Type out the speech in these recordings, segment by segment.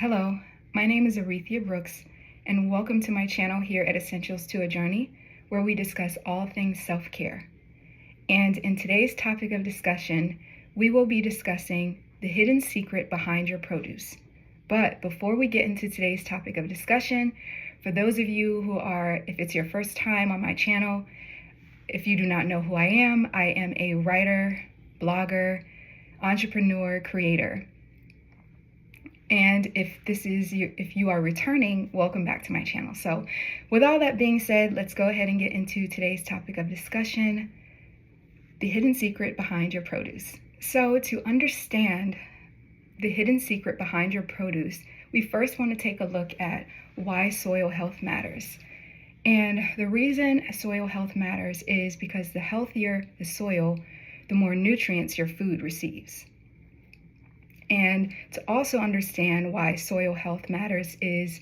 Hello, my name is Arethia Brooks, and welcome to my channel here at Essentials to a Journey, where we discuss all things self-care. And in today's topic of discussion, we will be discussing the hidden secret behind your produce. But before we get into today's topic of discussion, for those of you who are, if it's your first time on my channel, if you do not know who I am a writer, blogger, entrepreneur, creator. And if you are returning, welcome back to my channel. So with all that being said, let's go ahead and get into today's topic of discussion, the hidden secret behind your produce. So to understand the hidden secret behind your produce, we first want to take a look at why soil health matters. And the reason soil health matters is because the healthier the soil, the more nutrients your food receives. And to also understand why soil health matters is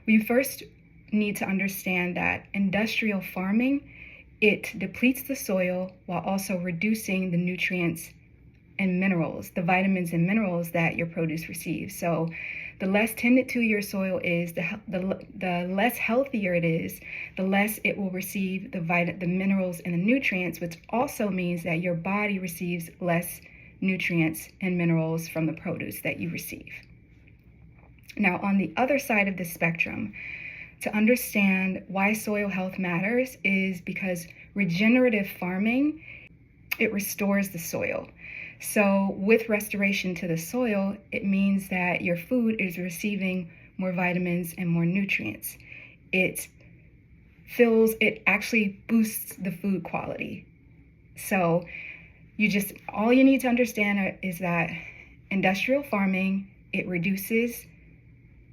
we first need to understand that industrial farming, it depletes the soil while also reducing the nutrients and minerals, the vitamins and minerals that your produce receives. So the less tended to your soil is, the less healthier it is, the less it will receive the minerals and the nutrients, which also means that your body receives less nutrients and minerals from the produce that you receive. Now, on the other side of the spectrum, to understand why soil health matters is because regenerative farming, it restores the soil. So with restoration to the soil, it means that your food is receiving more vitamins and more nutrients. It actually boosts the food quality. So all you need to understand is that industrial farming, it reduces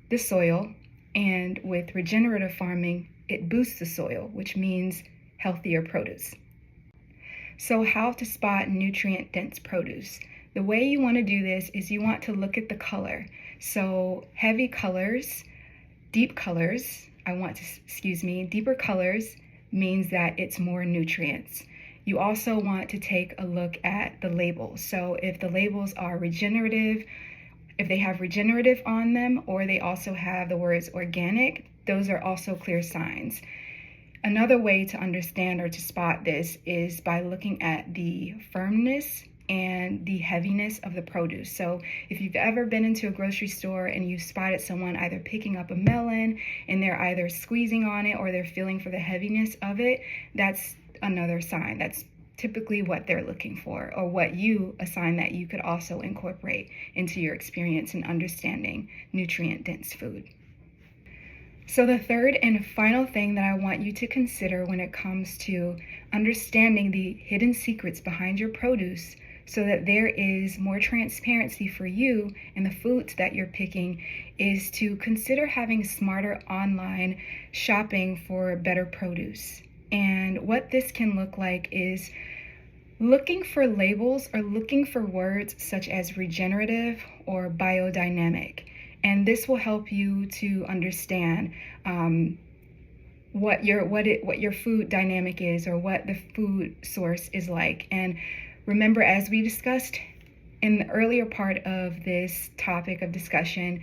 the soil, and with regenerative farming, it boosts the soil, which means healthier produce. So how to spot nutrient-dense produce? The way you want to do this is you want to look at the color. So heavy colors, deeper colors means that it's more nutrients. You also want to take a look at the labels. So if the labels are regenerative, if they have regenerative on them, or they also have the words organic, those are also clear signs. Another way to understand or to spot this is by looking at the firmness and the heaviness of the produce. So if you've ever been into a grocery store and you spotted someone either picking up a melon and they're either squeezing on it or they're feeling for the heaviness of it, that's another sign. That's typically what they're looking for, or a sign that you could also incorporate into your experience in understanding nutrient-dense food. So the third and final thing that I want you to consider when it comes to understanding the hidden secrets behind your produce, so that there is more transparency for you in the foods that you're picking, is to consider having smarter online shopping for better produce. And what this can look like is looking for labels or looking for words such as regenerative or biodynamic. And this will help you to understand what your food dynamic is, or what the food source is like. And remember, as we discussed in the earlier part of this topic of discussion,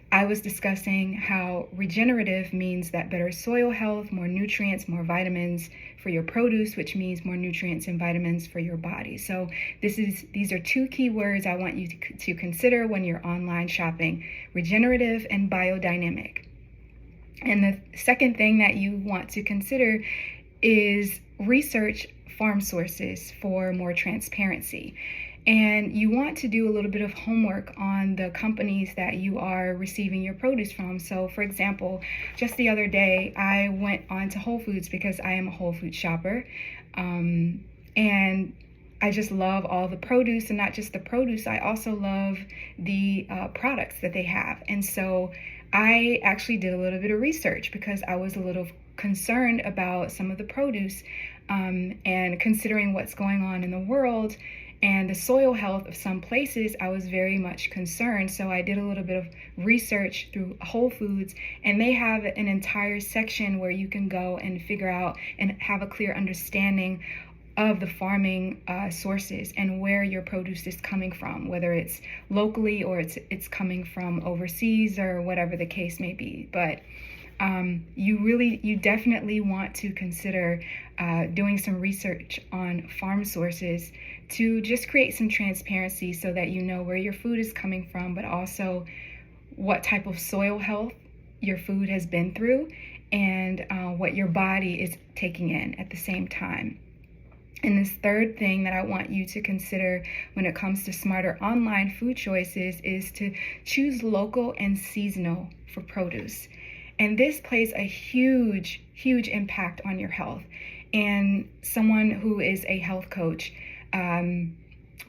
I was discussing how regenerative means that better soil health, more nutrients, more vitamins for your produce, which means more nutrients and vitamins for your body. So these are two key words I want you to consider when you're online shopping: regenerative and biodynamic. And the second thing that you want to consider is research farm sources for more transparency. And you want to do a little bit of homework on the companies that you are receiving your produce from. So for example, just the other day, I went on to Whole Foods because I am a Whole Foods shopper. And I just love all the produce, and not just the produce, I also love the products that they have. And so I actually did a little bit of research because I was a little concerned about some of the produce, and considering what's going on in the world and the soil health of some places, I was very much concerned. So I did a little bit of research through Whole Foods, and they have an entire section where you can go and figure out and have a clear understanding of the farming sources and where your produce is coming from, whether it's locally or it's coming from overseas or whatever the case may be. But you definitely want to consider doing some research on farm sources to just create some transparency so that you know where your food is coming from, but also what type of soil health your food has been through, and what your body is taking in at the same time. And this third thing that I want you to consider when it comes to smarter online food choices is to choose local and seasonal for produce. And this plays a huge, huge impact on your health. And someone who is a health coach,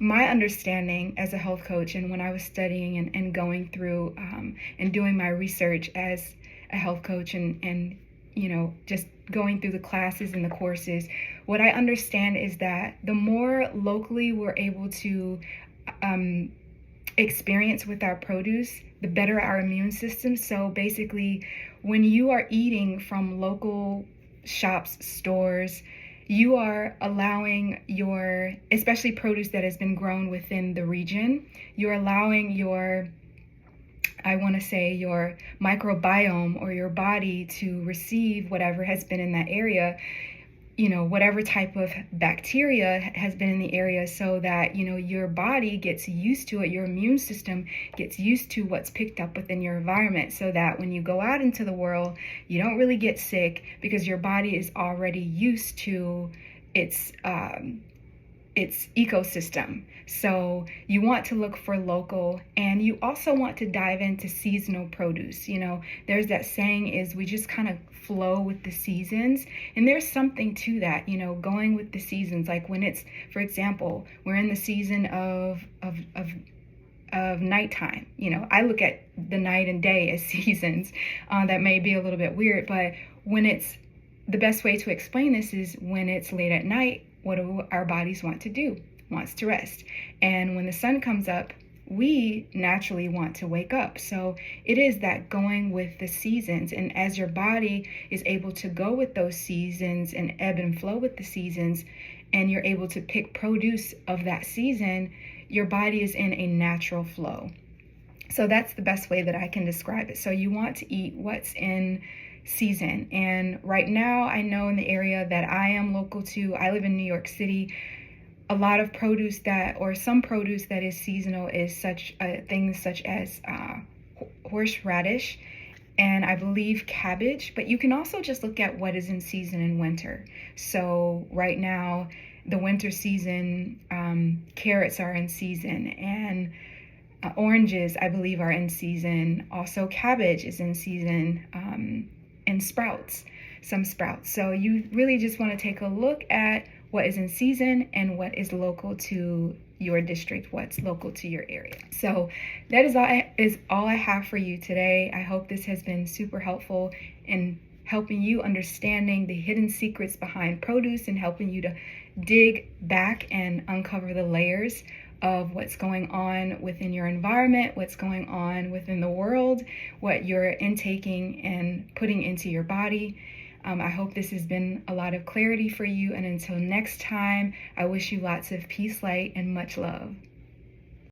my understanding as a health coach, and when I was studying and going through and doing my research as a health coach, and just going through the classes and the courses, what I understand is that the more locally we're able to experience with our produce, the better our immune system. So basically, when you are eating from local shops, stores, you are allowing your, especially produce that has been grown within the region, you're allowing your, I want to say, your microbiome or your body to receive whatever has been in that area, whatever type of bacteria has been in the area, so that, your body gets used to it, your immune system gets used to what's picked up within your environment, so that when you go out into the world, you don't really get sick because your body is already used to its ecosystem. So you want to look for local, and you also want to dive into seasonal produce. There's that saying is we just kind of flow with the seasons, and there's something to that, going with the seasons. Like when it's, for example, we're in the season of nighttime. I look at the night and day as seasons. That may be a little bit weird, but the best way to explain this is when it's late at night, what do our bodies want to do? Wants to rest. And when the sun comes up, we naturally want to wake up. So it is that going with the seasons. And as your body is able to go with those seasons and ebb and flow with the seasons, and you're able to pick produce of that season, your body is in a natural flow. So that's the best way that I can describe it. So you want to eat what's in season. And right now, I know in the area that I am local to, I live in New York City, a lot of produce some produce that is seasonal is things such as horseradish, and I believe cabbage, but you can also just look at what is in season in winter. So right now, the winter season, carrots are in season, and oranges, I believe, are in season. Also, cabbage is in season, and some sprouts. So you really just want to take a look at what is in season and what is local to your district, what's local to your area. So that is all I have for you today. I hope this has been super helpful in helping you understanding the hidden secrets behind produce and helping you to dig back and uncover the layers of what's going on within your environment, what's going on within the world, what you're intaking and putting into your body. I hope this has been a lot of clarity for you. And until next time, I wish you lots of peace, light, and much love.